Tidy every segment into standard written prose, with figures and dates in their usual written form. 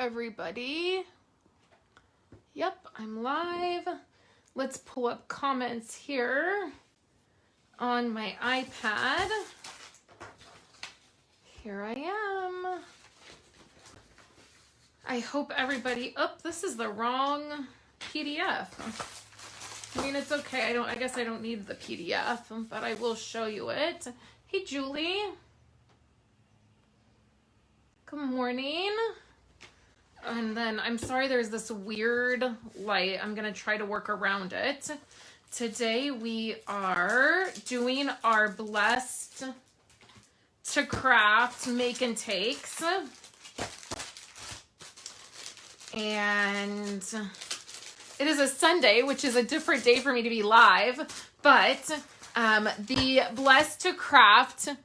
everybody. Yep, I'm live. Let's pull up comments here on my iPad. Here I am. I hope everybody, this is the wrong PDF. I mean, it's okay. I guess I don't need the PDF, but I will show you it. Hey, Julie. Good morning. And then I'm sorry there's this weird light. I'm going to try to work around it. Today we are doing our Blessed2Craft make and takes. And it is a Sunday, which is a different day for me to be live. But the Blessed2Craft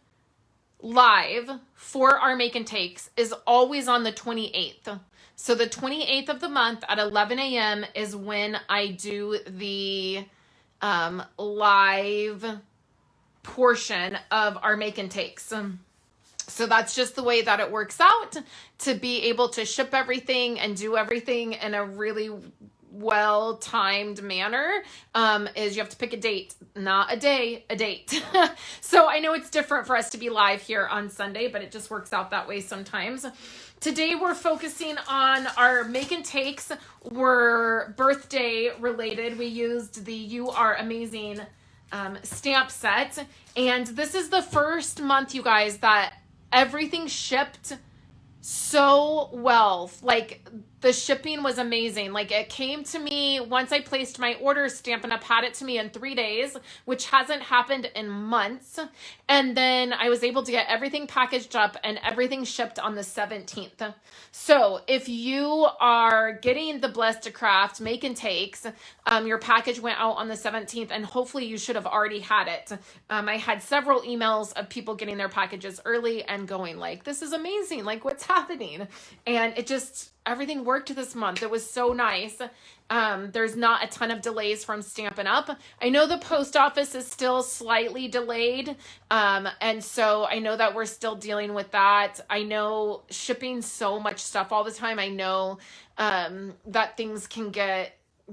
live for our make and takes is always on the 28th. So the 28th of the month at 11 a.m. is when I do the live portion of our make and takes. So that's just the way that it works out to be able to ship everything and do everything in a really well-timed manner. Is you have to pick a date, not a day, a date. So I know it's different for us to be live here on Sunday, but it just works out that way sometimes. Today we're focusing on our make and takes. Were birthday related. We used the You Are Amazing stamp set. And this is the first month, you guys, that everything shipped so well. Like, the shipping was amazing. Like, it came to me once I placed my order, Stampin' Up! Had it to me in 3 days, which hasn't happened in months. And then I was able to get everything packaged up and everything shipped on the 17th. So if you are getting the Blessed2Craft make and takes, your package went out on the 17th, and hopefully you should have already had it. I had several emails of people getting their packages early and going like, this is amazing. Like, what's happening? And it just, everything worked this month. It was so nice. There's not a ton of delays from Stampin' Up! I know the post office is still slightly delayed. And so I know that we're still dealing with that. I know shipping so much stuff all the time. I know that things can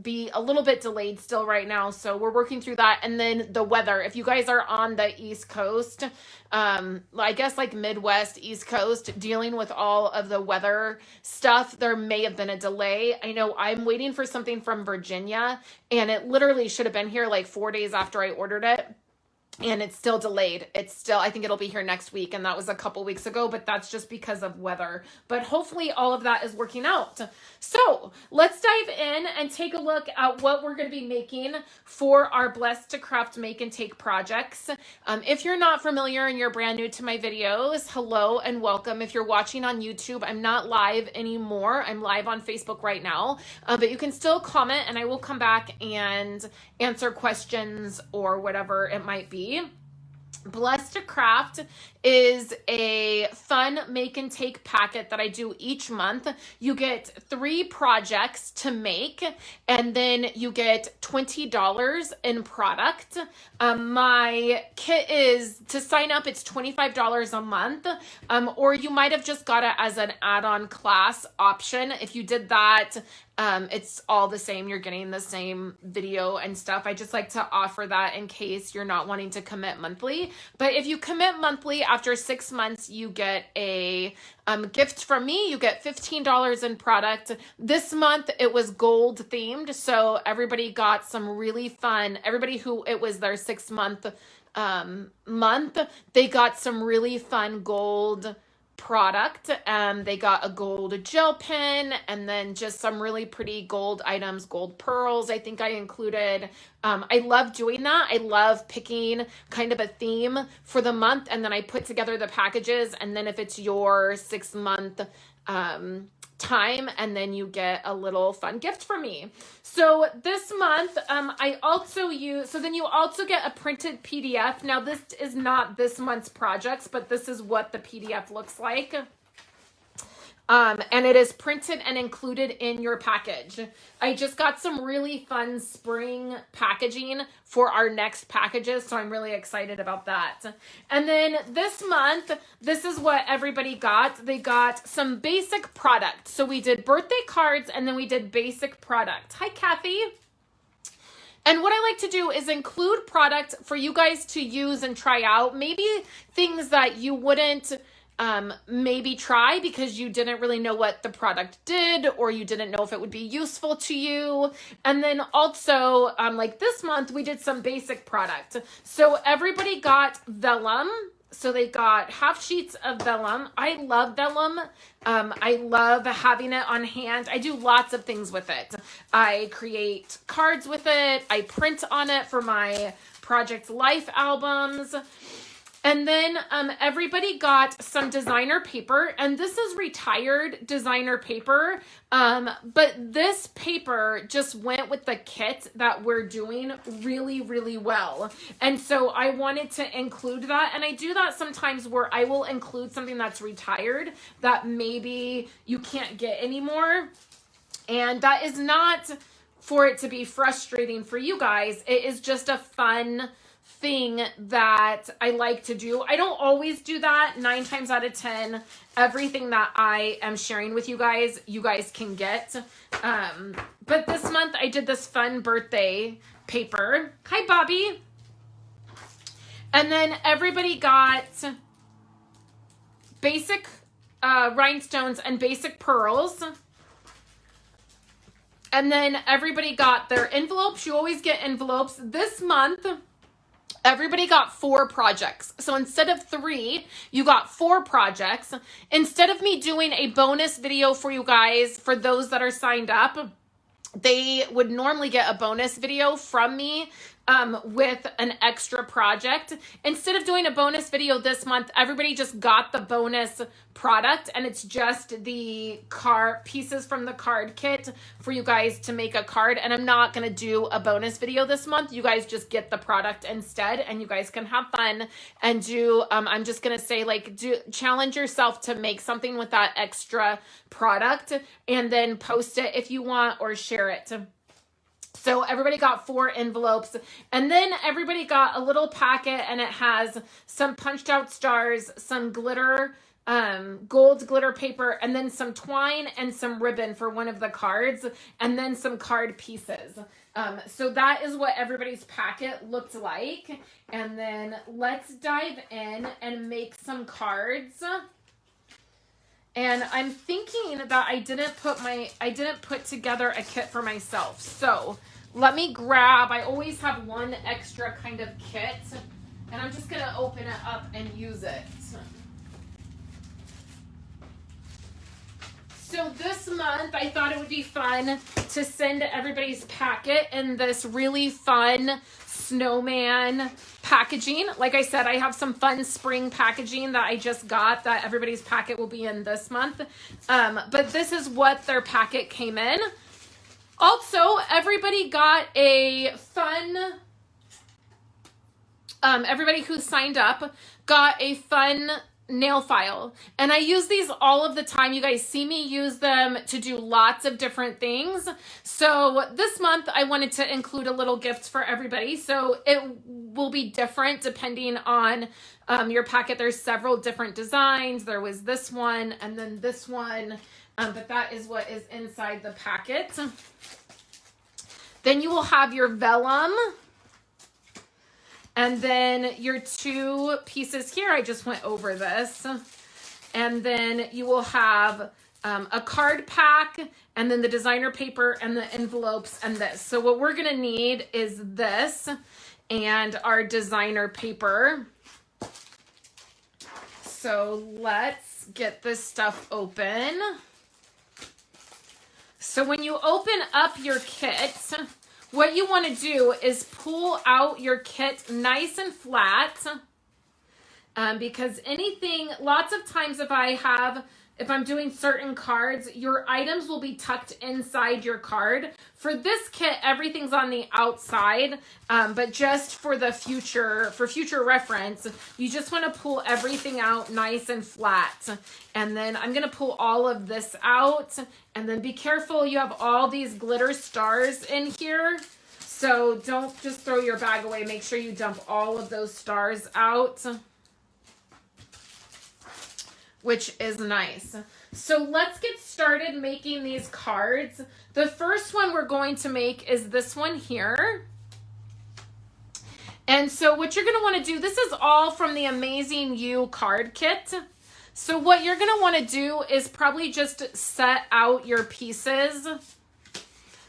be a little bit delayed still right now. So we're working through that. And then the weather, if you guys are on the East Coast, I guess like Midwest, East Coast, dealing with all of the weather stuff, there may have been a delay. I know I'm waiting for something from Virginia, and it literally should have been here like 4 days after I ordered it. And it's still delayed. It's still, I think it'll be here next week. And that was a couple weeks ago, but that's just because of weather. But hopefully all of that is working out. So let's dive in and take a look at what we're going to be making for our Blessed2Craft make and take projects. If you're not familiar and you're brand new to my videos, hello and welcome. If you're watching on YouTube, I'm not live anymore. I'm live on Facebook right now. But you can still comment and I will come back and answer questions or whatever it might be. Blessed2Craft is a fun make and take packet that I do each month. You get 3 projects to make, and then you get $20 in product. My kit is, to sign up, it's $25 a month, or you might have just got it as an add-on class option. If you did that, it's all the same. You're getting the same video and stuff. I just like to offer that in case you're not wanting to commit monthly. But if you commit monthly, after 6 months, you get a gift from me. You get $15 in product. This month, it was gold themed. So everybody got some really fun, everybody who it was their 6-month month, they got some really fun gold product. They got a gold gel pen and then just some really pretty gold items, gold pearls I think I included. I love doing that. I love picking kind of a theme for the month, and then I put together the packages, and then if it's your 6-month time, and then you get a little fun gift from me. So this month, I also use, so then you also get a printed PDF. Now this is not this month's projects, but this is what the PDF looks like. and it is printed and included in your package. I just got some really fun spring packaging for our next packages, so I'm really excited about that. And then this month, this is what everybody got. They got some basic product. So we did birthday cards, and then we did basic product. Hi, Kathy. And what I like to do is include product for you guys to use and try out. Maybe things that you wouldn't maybe try because you didn't really know what the product did, or you didn't know if it would be useful to you. And then also, like this month, we did some basic product. So everybody got vellum. So they got half sheets of vellum. I love vellum. I love having it on hand. I do lots of things with it. I create cards with it. I print on it for my Project Life albums. And then everybody got some designer paper, and this is retired designer paper, but this paper just went with the kit that we're doing really, really well. And so I wanted to include that, and I do that sometimes where I will include something that's retired that maybe you can't get anymore, and that is not for it to be frustrating for you guys. It is just a fun thing that I like to do. I don't always do that. 9 times out of 10, everything that I am sharing with you guys can get. But this month I did this fun birthday paper. Hi, Bobby. And then everybody got basic rhinestones and basic pearls. And then everybody got their envelopes. You always get envelopes. This month, everybody got 4 projects. So instead of 3, you got 4 projects. Instead of me doing a bonus video for you guys, for those that are signed up, they would normally get a bonus video from me with an extra project. Instead of doing a bonus video this month, everybody just got the bonus product, and it's just the card pieces from the card kit for you guys to make a card. And I'm not going to do a bonus video this month. You guys just get the product instead, and you guys can have fun and do, I'm just going to say, like, challenge yourself to make something with that extra product and then post it if you want, or share it. So everybody got 4 envelopes, and then everybody got a little packet, and it has some punched out stars, some glitter, gold glitter paper, and then some twine and some ribbon for one of the cards, and then some card pieces. So that is what everybody's packet looked like. And then let's dive in and make some cards. And I'm thinking that I didn't put together a kit for myself. So let me grab, I always have one extra kind of kit, and I'm just going to open it up and use it. So this month, I thought it would be fun to send everybody's packet in this really fun snowman packaging. Like I said, I have some fun spring packaging that I just got that everybody's packet will be in this month. But this is what their packet came in. Also, everybody got a fun, everybody who signed up got a fun nail file, and I use these all of the time. You guys see me use them to do lots of different things. So this month I wanted to include a little gift for everybody, so it will be different depending on your packet. There's several different designs. There was this one and then this one, but that is what is inside the packet. Then you will have your vellum, and then your 2 pieces here, I just went over this. And then you will have a card pack, and then the designer paper and the envelopes and this. So what we're gonna need is this and our designer paper. So let's get this stuff open. So when you open up your kit, what you want to do is pull out your kit nice and flat, because lots of times if I have if I'm doing certain cards, your items will be tucked inside your card. For this kit, everything's on the outside, but just for future reference, you just want to pull everything out nice and flat. And then I'm going to pull all of this out, and then be careful, you have all these glitter stars in here. So don't just throw your bag away. Make sure you dump all of those stars out, which is nice. So let's get started making these cards. The first one we're going to make is this one here. And so what you're going to want to do, this is all from the Amazing You card kit. So what you're going to want to do is probably just set out your pieces.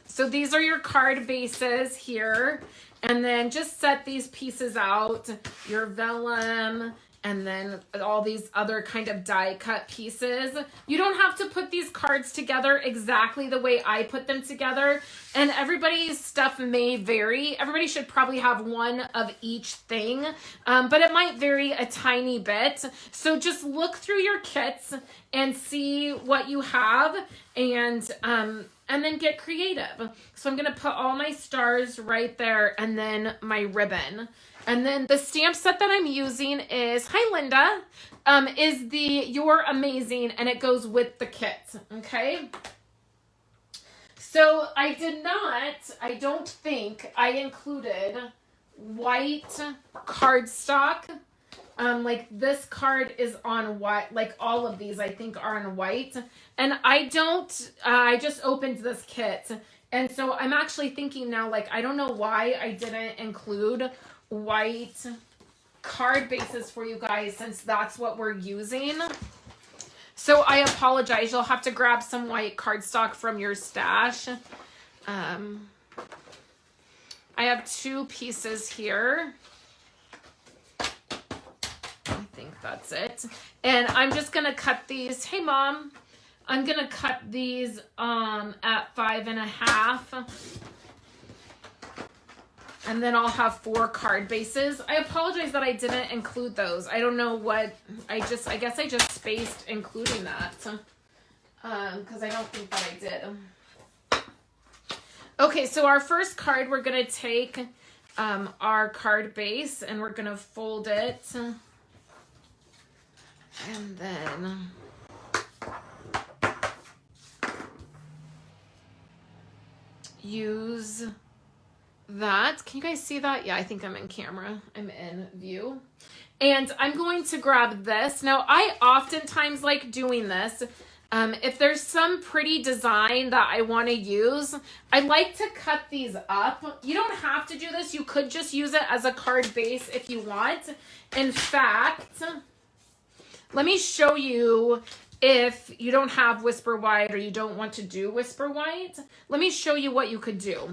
So these are your card bases here. And then just set these pieces out, your vellum, and then all these other kind of die cut pieces. You don't have to put these cards together exactly the way I put them together. And everybody's stuff may vary. Everybody should probably have one of each thing, but it might vary a tiny bit. So just look through your kits and see what you have, and then get creative. So I'm gonna put all my stars right there, and then my ribbon. And then the stamp set that I'm using is, hi Linda, is the You're Amazing, and it goes with the kit, okay? So I don't think I included white cardstock. Like this card is on white, like all of these I think are on white. And I just opened this kit. And so I'm actually thinking now, like, I don't know why I didn't include white card bases for you guys, since that's what we're using. So I apologize. You'll have to grab some white cardstock from your stash. I have 2 pieces here. I think that's it. And I'm just going to cut these. Hey, Mom. I'm going to cut these at 5.5. And then I'll have 4 card bases. I apologize that I didn't include those. I don't know what, I guess I just spaced including that. Because I don't think that I did. Okay, so our first card, we're going to take our card base and we're going to fold it. And then use that. Can you guys see that? Yeah, I think I'm in camera. I'm in view. And I'm going to grab this. Now, I oftentimes like doing this. If there's some pretty design that I want to use, I like to cut these up. You don't have to do this. You could just use it as a card base if you want. In fact, let me show you, if you don't have Whisper White or you don't want to do Whisper White, let me show you what you could do.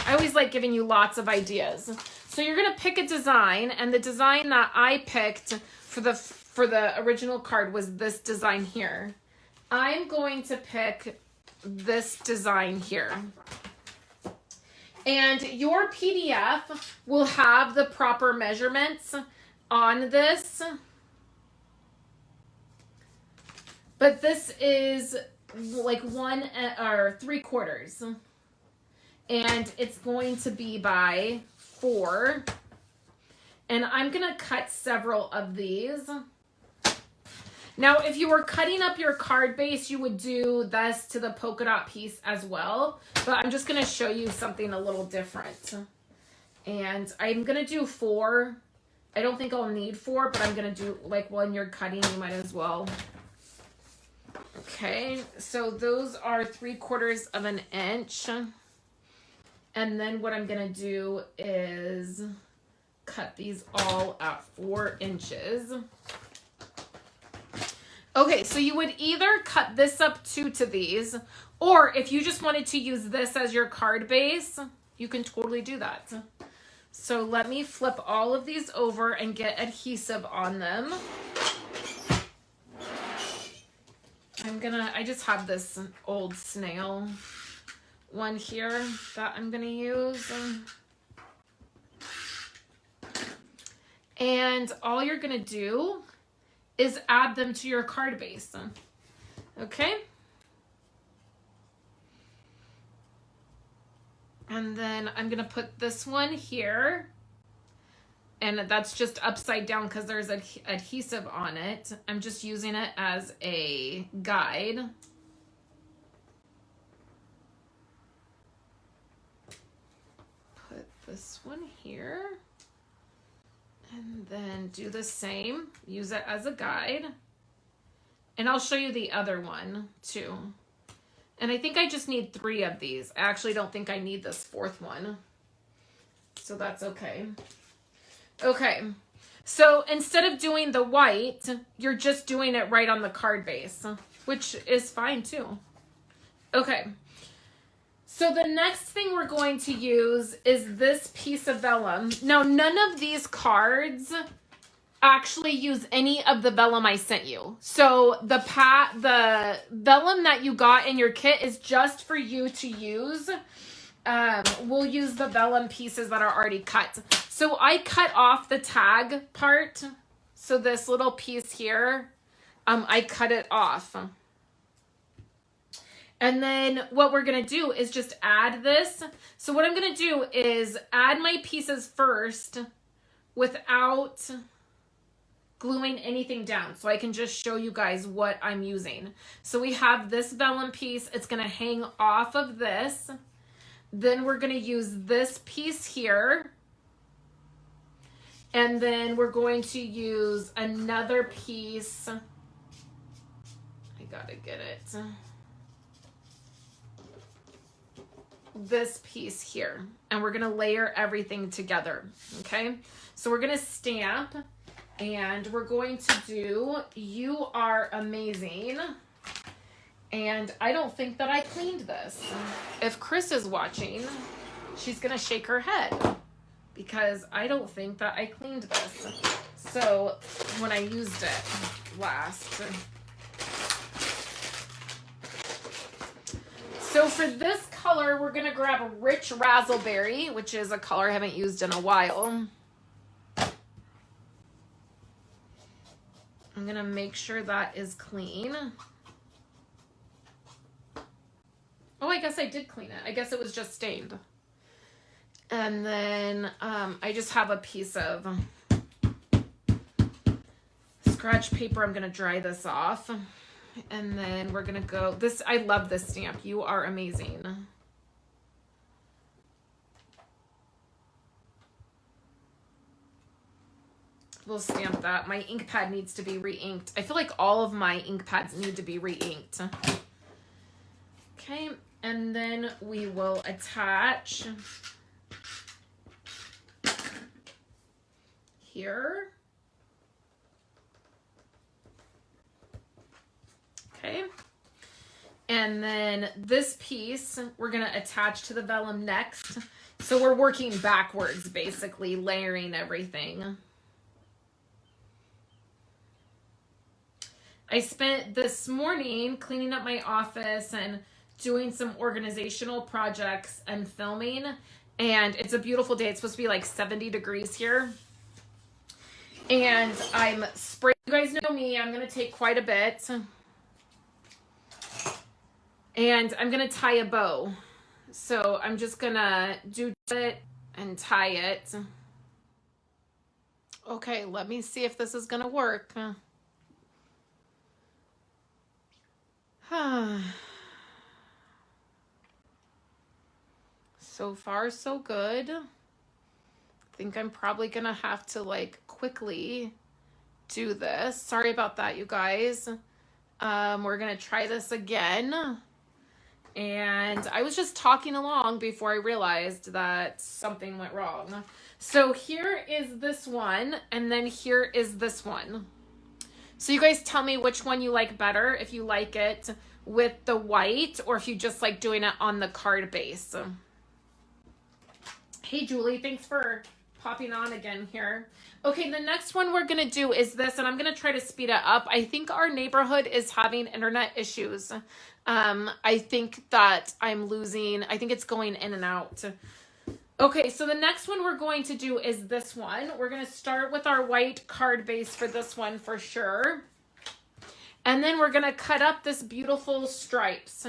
I always like giving you lots of ideas. So you're going to pick a design, and the design that I picked for the original card was this design here. I'm going to pick this design here. And your PDF will have the proper measurements on this. But this is like 1 or 3/4. And it's going to be by 4. And I'm going to cut several of these. Now, if you were cutting up your card base, you would do this to the polka dot piece as well. But I'm just going to show you something a little different. And I'm going to do 4. I don't think I'll need 4, but I'm going to do, like, when you're cutting, you might as well. Okay, so those are 3/4 of an inch. And then what I'm going to do is cut these all at 4 inches. Okay, so you would either cut this up 2 to these, or if you just wanted to use this as your card base, you can totally do that. So let me flip all of these over and get adhesive on them. I just have this old snail one here that I'm gonna use. And all you're gonna do is add them to your card base. Okay. And then I'm going to put this one here. And that's just upside down because there's adhesive on it. I'm just using it as a guide. Put this one here. And then do the same. Use it as a guide. And I'll show you the other one too. And I think I just need 3 of these. I actually don't think I need this 4th one. So that's okay. Okay, so instead of doing the white, you're just doing it right on the card base, which is fine too. Okay, so the next thing we're going to use is this piece of vellum. Now, none of these cards actually use any of the vellum I sent you. So the vellum that you got in your kit is just for you to use. We'll use the vellum pieces that are already cut. So I cut off the tag part. So this little piece here, I cut it off. And then what we're going to do is just add this. So what I'm going to do is add my pieces first without gluing anything down. So I can just show you guys what I'm using. So we have this vellum piece. It's going to hang off of this. Then we're going to use this piece here. And then we're going to use another piece. I gotta get it. This piece here. And we're going to layer everything together. Okay? So we're going to stamp. And we're going to do You Are Amazing. And I don't think that I cleaned this. If Chris is watching, she's going to shake her head because I don't think that I cleaned this. So when I used it last. So for this color, we're going to grab a Rich Razzleberry, which is a color I haven't used in a while. I'm going to make sure that is clean. Oh, I guess I did clean it. I guess it was just stained. And then I just have a piece of scratch paper. I'm going to dry this off. And then we're going to go. I love this stamp. You Are Amazing. We'll stamp that. My ink pad needs to be re-inked. I feel like all of my ink pads need to be re-inked. Okay, and then we will attach here. Okay, and then this piece we're going to attach to the vellum next. So we're working backwards, basically layering everything. I spent this morning cleaning up my office and doing some organizational projects and filming, and it's a beautiful day. It's supposed to be like 70 degrees here. And I'm spraying. You guys know me. I'm going to take quite a bit. And I'm going to tie a bow. So I'm just going to do it and tie it. Okay, let me see if this is going to work. So far, so good. I think I'm probably gonna have to like quickly do this. Sorry about that, you guys. We're gonna try this again. And I was just talking along before I realized that something went wrong. So here is this one, and then here is this one. So you guys tell me which one you like better, if you like it with the white or if you just like doing it on the card base. Hey, Julie, thanks for popping on again here. Okay, the next one we're going to do is this, and I'm going to try to speed it up. I think our neighborhood is having internet issues. I think that I think it's going in and out. Okay, so the next one we're going to do is this one. We're going to start with our white card base for this one for sure. And then we're gonna cut up this beautiful stripes.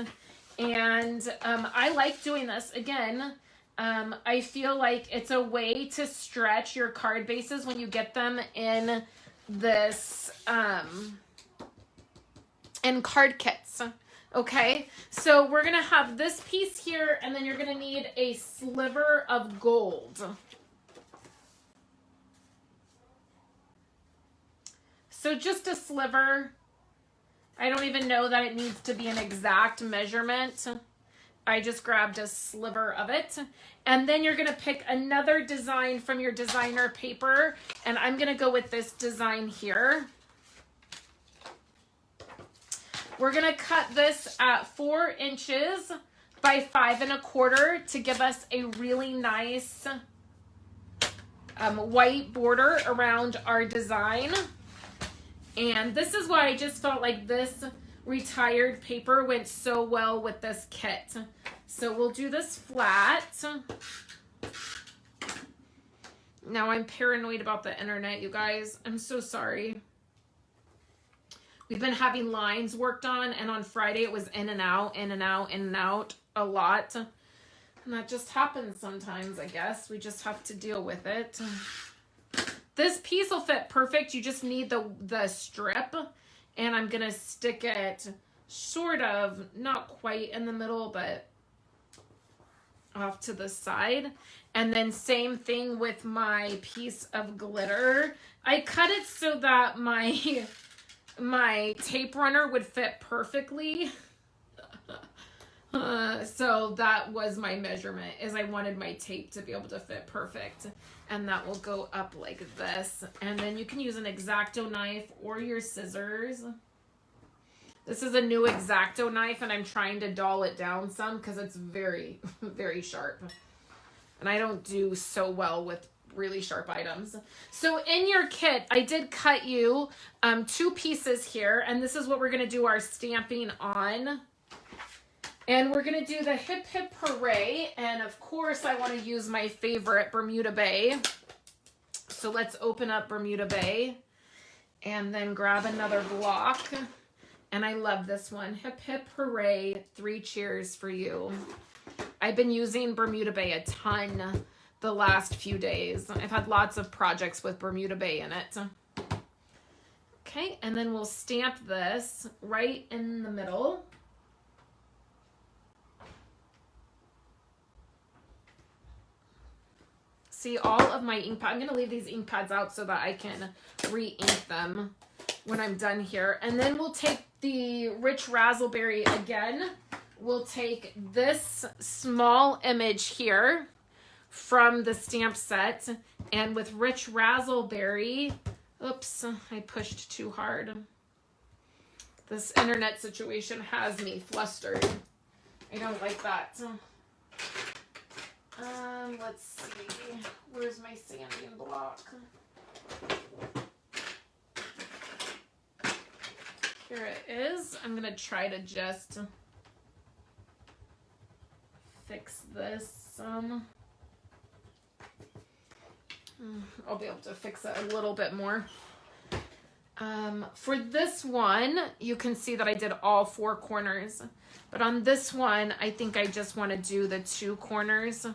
And I like doing this. Again, I feel like it's a way to stretch your card bases when you get them in this, in card kits. Okay, so we're gonna have this piece here, and then you're gonna need a sliver of gold. So just a sliver. I don't even know that it needs to be an exact measurement. I just grabbed a sliver of it. And then you're gonna pick another design from your designer paper, and I'm gonna go with this design here. We're gonna cut this at 4 inches by 5 1/4 to give us a really nice white border around our design. And this is why I just felt like this retired paper went so well with this kit. So we'll do this flat. Now I'm paranoid about the internet, you guys. I'm so sorry. We've been having lines worked on, and on Friday it was in and out, in and out, in and out a lot. And that just happens sometimes, I guess. We just have to deal with it. This piece will fit perfect. You just need the strip, and I'm gonna stick it sort of, not quite in the middle, but off to the side. And then same thing with my piece of glitter. I cut it so that my tape runner would fit perfectly. So that was my measurement, is I wanted my tape to be able to fit perfect. And that will go up like this. And then you can use an X-Acto knife or your scissors. This is a new X-Acto knife, and I'm trying to dull it down some because it's very, very sharp. And I don't do so well with really sharp items. So in your kit, I did cut you 2 pieces here, and this is what we're gonna do our stamping on. And we're gonna do the Hip Hip Hooray, and of course I wanna use my favorite, Bermuda Bay. So let's open up Bermuda Bay and then grab another block. And I love this one, Hip Hip Hooray, 3 cheers for you. I've been using Bermuda Bay a ton the last few days. I've had lots of projects with Bermuda Bay in it. Okay, and then we'll stamp this right in the middle. See, all of my ink pad, I'm gonna leave these ink pads out so that I can re-ink them when I'm done here. And then we'll take the Rich Razzleberry again. We'll take this small image here from the stamp set, and with Rich Razzleberry, oops, I pushed too hard. This internet situation has me flustered. I don't like that. Let's see, where's my sanding block? Here it is. I'm gonna try to just fix this some. I'll be able to fix it a little bit more. For this one, you can see that I did all 4 corners, but on this one, I think I just want to do the 2 corners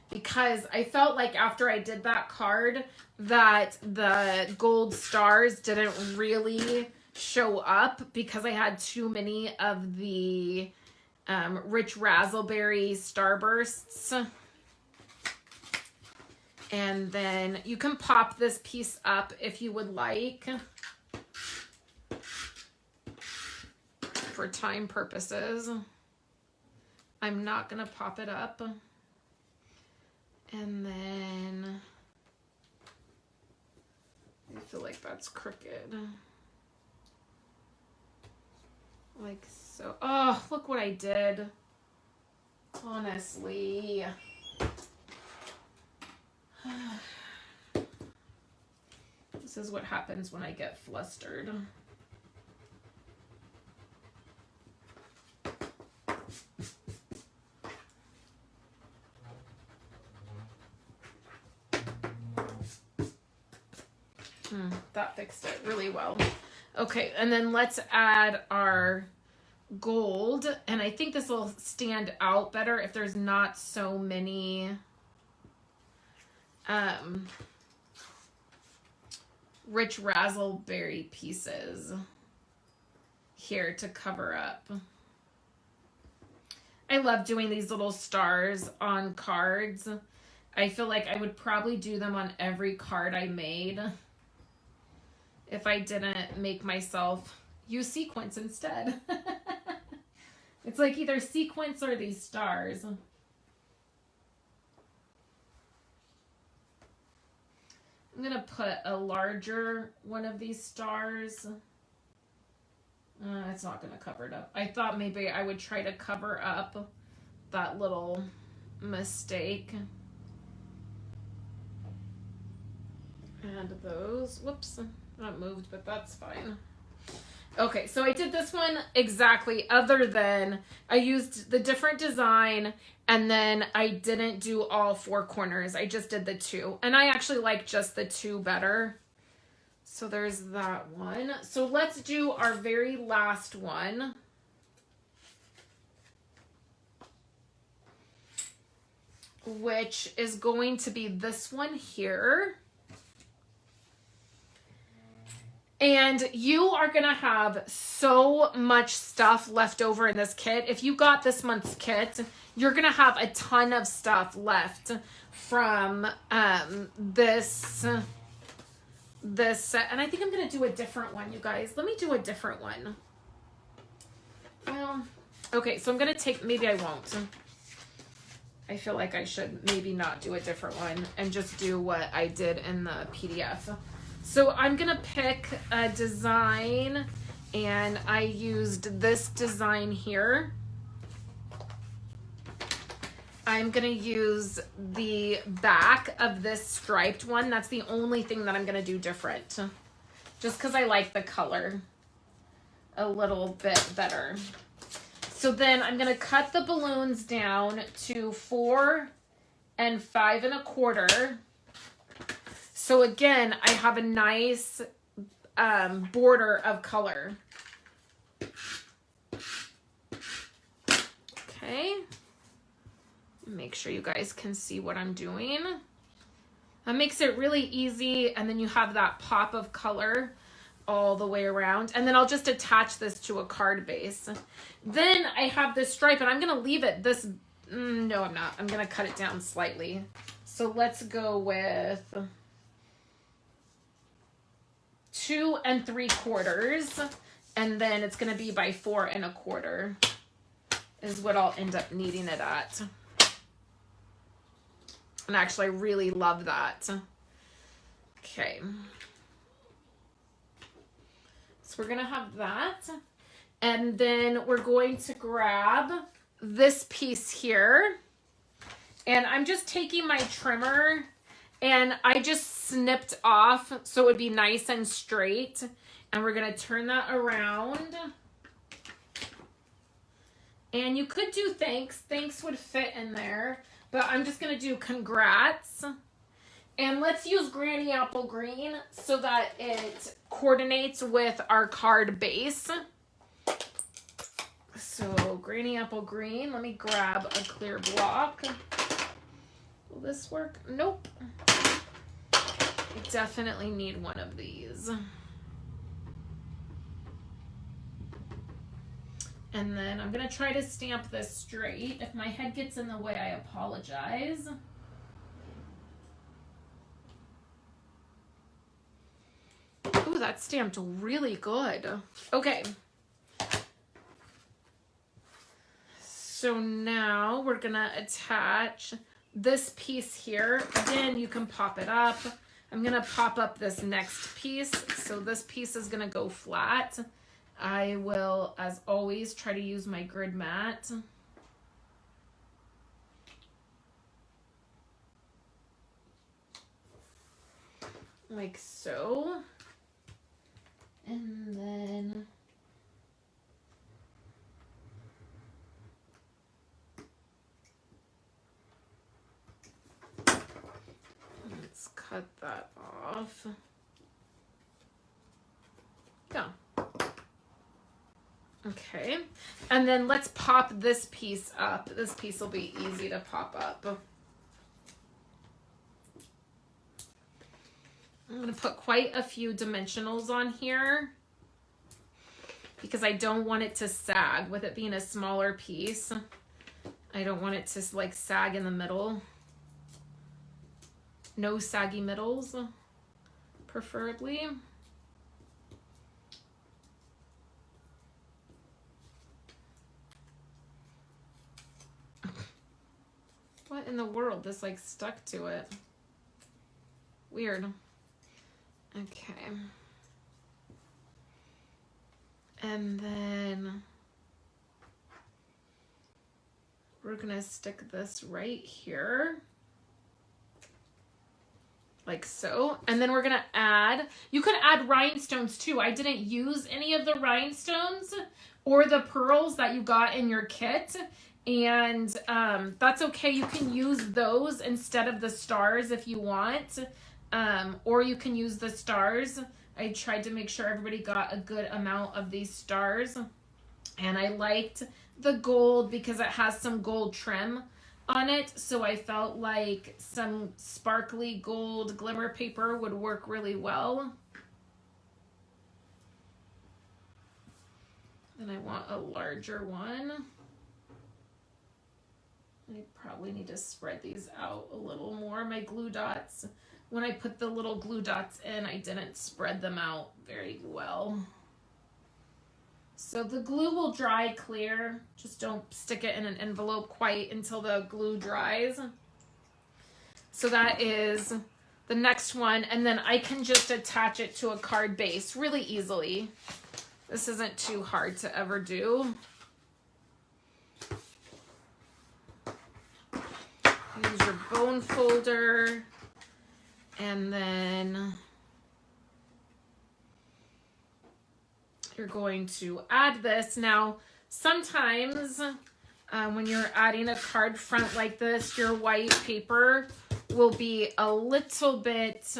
because I felt like after I did that card that the gold stars didn't really show up because I had too many of the Rich Razzleberry starbursts. And then you can pop this piece up if you would like for time purposes. I'm not gonna pop it up. And then I feel like that's crooked. Like so. Oh, look what I did. Honestly. This is what happens when I get flustered. That fixed it really well. Okay, and then let's add our gold. And I think this will stand out better if there's not so many rich raspberry pieces here to cover up. I love doing these little stars on cards. I feel like I would probably do them on every card I made if I didn't make myself use sequins instead. It's like either sequins or these stars. I'm gonna put a larger one of these stars. It's not gonna cover it up. I thought maybe I would try to cover up that little mistake. And those, whoops, not moved, but that's fine. Okay, so I did this one exactly, other than I used the different design and then I didn't do all 4 corners. I just did the 2. And I actually like just the 2 better. So there's that one. So let's do our very last one. Which is going to be this one here. And you are going to have so much stuff left over in this kit. If you got this month's kit, you're going to have a ton of stuff left from this set. And I think I'm going to do a different one, you guys. Let me do a different one. Well, okay, so I'm going to take, maybe I won't. I feel like I should maybe not do a different one and just do what I did in the PDF. So I'm gonna pick a design, and I used this design here. I'm gonna use the back of this striped one. That's the only thing that I'm gonna do different, just because I like the color a little bit better. So then I'm gonna cut the balloons down to 4 and 5 1/4. So again, I have a nice border of color. Okay. Make sure you guys can see what I'm doing. That makes it really easy, and then you have that pop of color all the way around. And then I'll just attach this to a card base. Then I have this stripe, and I'm going to leave it this... no, I'm not. I'm going to cut it down slightly. So let's go with 2 3/4, and then it's going to be by 4 1/4 is what I'll end up needing it at. And actually, I really love that. Okay. So we're going to have that. And then we're going to grab this piece here. And I'm just taking my trimmer, and I just snipped off so it would be nice and straight. And we're going to turn that around. And you could do thanks. Thanks would fit in there. But I'm just going to do congrats. And let's use Granny Apple Green so that it coordinates with our card base. So Granny Apple Green, let me grab a clear block. Will this work? Nope. I definitely need one of these. And then I'm going to try to stamp this straight. If my head gets in the way, I apologize. Ooh, that stamped really good. Okay. So now we're going to attach this piece here. Again, you can pop it up. I'm going to pop up this next piece. So this piece is going to go flat. I will, as always, try to use my grid mat. Like so. And then let's cut that off. Yeah. Okay, and then let's pop this piece up. This piece will be easy to pop up. I'm going to put quite a few dimensionals on here because I don't want it to sag. With it being a smaller piece, I don't want it to like sag in the middle. No saggy middles, preferably. What in the world? This like stuck to it. Weird. Okay. And then we're gonna stick this right here. Like so. And then we're gonna add, you could add rhinestones too. I didn't use any of the rhinestones or the pearls that you got in your kit. And that's okay. You can use those instead of the stars if you want. Or you can use the stars. I tried to make sure everybody got a good amount of these stars. And I liked the gold because it has some gold trim on it. So I felt like some sparkly gold glimmer paper would work really well. And I want a larger one. I probably need to spread these out a little more. My glue dots, when I put the little glue dots in, I didn't spread them out very well. So the glue will dry clear. Just don't stick it in an envelope quite until the glue dries. So that is the next one. And then I can just attach it to a card base really easily. This isn't too hard to ever do. Use your bone folder, and then you're going to add this. Now, sometimes when you're adding a card front like this, your white paper will be a little bit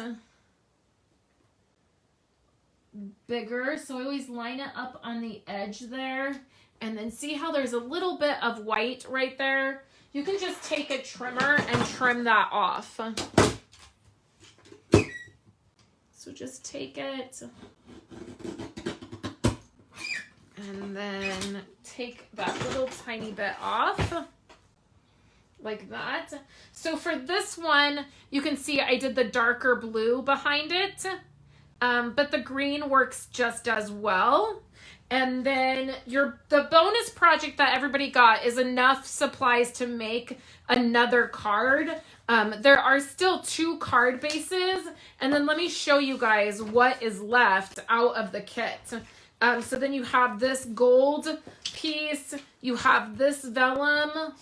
bigger. So I always line it up on the edge there, and then see how there's a little bit of white right there? You can just take a trimmer and trim that off. So just take it and then take that little tiny bit off like that. So for this one, you can see I did the darker blue behind it, but the green works just as well. And then the bonus project that everybody got is enough supplies to make another card. There are still 2 card bases. And then let me show you guys what is left out of the kit. So then you have this gold piece. You have this vellum.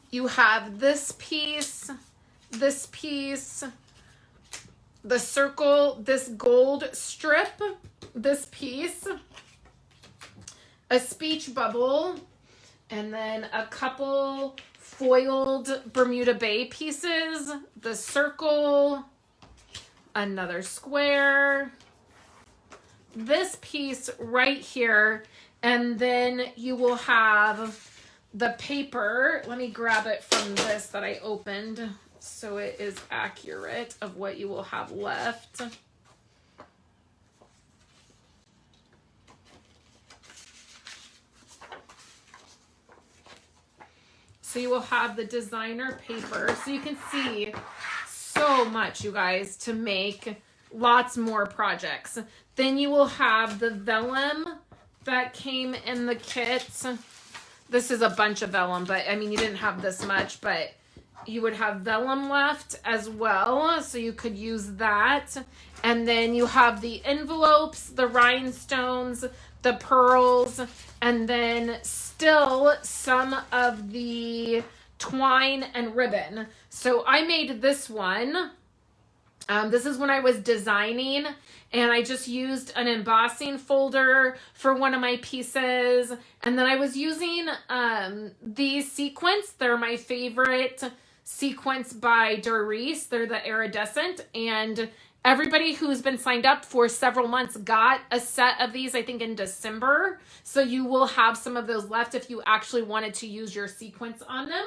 You have this piece, the circle, this gold strip, this piece, a speech bubble, and then a couple foiled Bermuda Bay pieces, the circle, another square, this piece right here, and then you will have the paper. Let me grab it from this that I opened, so it is accurate of what you will have left. So you will have the designer paper. So you can see so much, you guys, to make lots more projects. Then you will have the vellum that came in the kit. This is a bunch of vellum, but I mean, you didn't have this much, but you would have vellum left as well, so you could use that. And then you have the envelopes, the rhinestones, the pearls, and then still some of the twine and ribbon. So I made this one. This is when I was designing, and I just used an embossing folder for one of my pieces. And then I was using these sequins. They're my favorite sequence by Doris. They're the iridescent, and Everybody who's been signed up for several months got a set of these, I think, in December. So you will have some of those left if you actually wanted to use your sequence on them.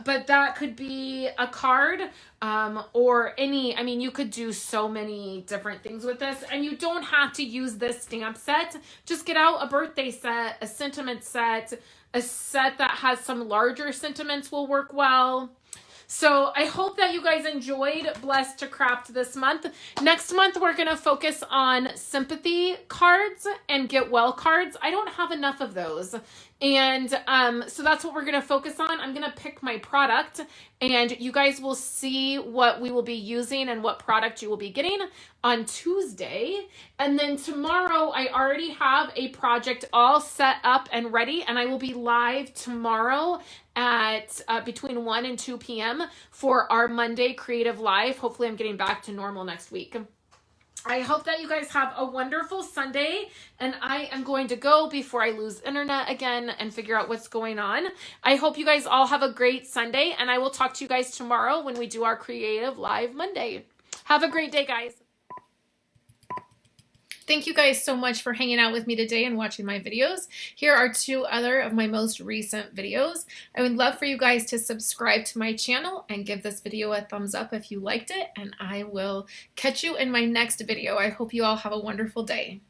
But that could be a card, or any, I mean, you could do so many different things with this, and you don't have to use this stamp set. Just get out a birthday set, a sentiment set, a set that has some larger sentiments will work well. So I hope that you guys enjoyed Blessed to Craft this month. Next month, we're going to focus on sympathy cards and get well cards. I don't have enough of those. And so that's what we're going to focus on. I'm going to pick my product, and you guys will see what we will be using and what product you will be getting on Tuesday. And then tomorrow, I already have a project all set up and ready, and I will be live tomorrow at between 1 and 2 p.m. for our Monday Creative Live. Hopefully I'm getting back to normal next week. I hope that you guys have a wonderful Sunday, and I am going to go before I lose internet again and figure out what's going on. I hope you guys all have a great Sunday, and I will talk to you guys tomorrow when we do our Creative Live Monday. Have a great day, guys. Thank you guys so much for hanging out with me today and watching my videos. Here are 2 other of my most recent videos. I would love for you guys to subscribe to my channel and give this video a thumbs up if you liked it, and I will catch you in my next video. I hope you all have a wonderful day.